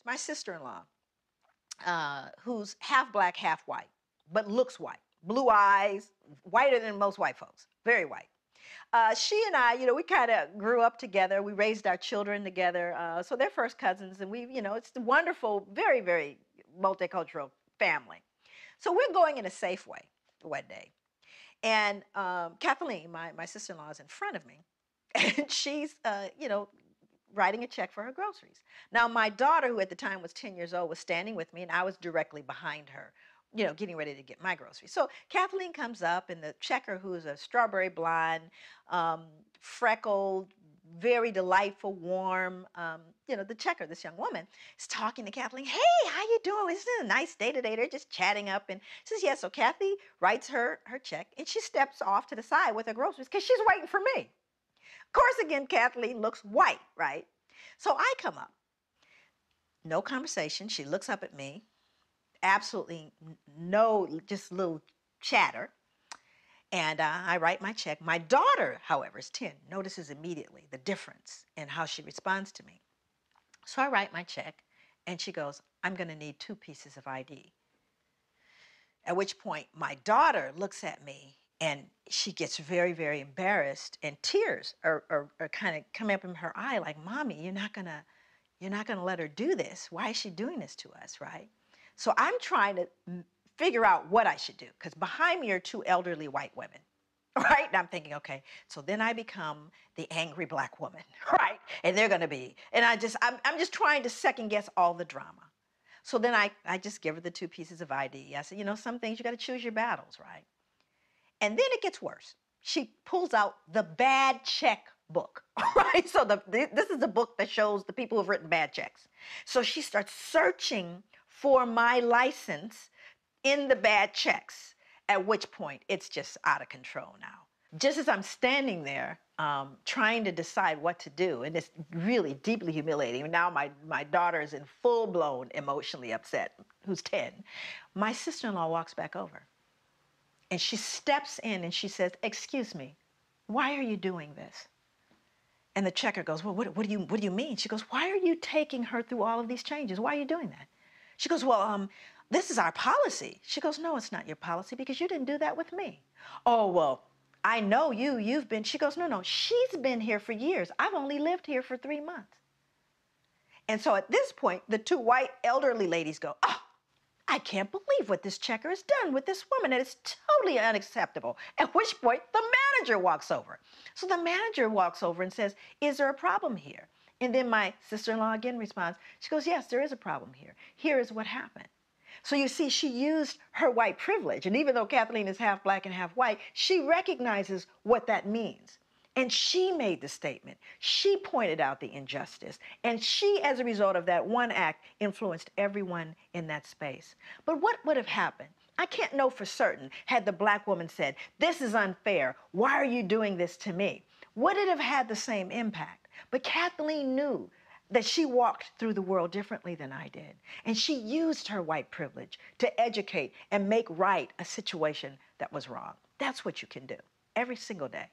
my sister-in-law, who's half black, half white, but looks white. Blue eyes, whiter than most white folks, very white. She and I, we kind of grew up together. We raised our children together. So they're first cousins, and it's a wonderful, very, very multicultural family. So we're going in a Safeway one day. And Kathleen, my sister-in-law, is in front of me. And she's, writing a check for her groceries. Now, my daughter, who at the time was 10 years old, was standing with me, and I was directly behind her, getting ready to get my groceries. So Kathleen comes up, and the checker, who is a strawberry blonde, freckled, very delightful, warm, the checker, this young woman, is talking to Kathleen. Hey, how you doing? Isn't it a nice day today? They're just chatting up. And says, yeah. So Kathy writes her check, and she steps off to the side with her groceries because she's waiting for me. Of course, again, Kathleen looks white, right? So I come up. No conversation. She looks up at me. Absolutely no, just little chatter. And I write my check. My daughter, however, is 10, notices immediately the difference in how she responds to me. So I write my check, and she goes, I'm going to need 2 pieces of ID. At which point, my daughter looks at me, and she gets very, very embarrassed, and tears are kind of coming up in her eye, like, Mommy, you're not gonna let her do this. Why is she doing this to us, right? So I'm trying to figure out what I should do, because behind me are 2 elderly white women, right? And I'm thinking, okay, so then I become the angry black woman, right? And they're gonna be, and I'm just trying to second guess all the drama. So then I just give her the 2 pieces of ID. I said, some things you gotta choose your battles, right? And then it gets worse. She pulls out the bad check book, right? So this is the book that shows the people who've written bad checks. So she starts searching for my license in the bad checks, at which point it's just out of control now. Just as I'm standing there trying to decide what to do, and it's really deeply humiliating. Now my daughter is in full-blown emotionally upset, who's 10. My sister-in-law walks back over. And she steps in and she says, excuse me, why are you doing this? And the checker goes, well, what do you mean? She goes, why are you taking her through all of these changes? Why are you doing that? She goes, well, this is our policy. She goes, no, it's not your policy because you didn't do that with me. Oh, well, I know you've been. She goes, no, she's been here for years. I've only lived here for 3 months. And so at this point, the 2 white elderly ladies go, oh, I can't believe what this checker has done with this woman. And it's totally unacceptable. At which point, the manager walks over. So the manager walks over and says, is there a problem here? And then my sister-in-law again responds. She goes, yes, there is a problem here. Here is what happened. So you see, she used her white privilege. And even though Kathleen is half black and half white, she recognizes what that means. And she made the statement. She pointed out the injustice. And she, as a result of that one act, influenced everyone in that space. But what would have happened? I can't know for certain had the black woman said, this is unfair. Why are you doing this to me? Would it have had the same impact? But Kathleen knew that she walked through the world differently than I did. And she used her white privilege to educate and make right a situation that was wrong. That's what you can do every single day.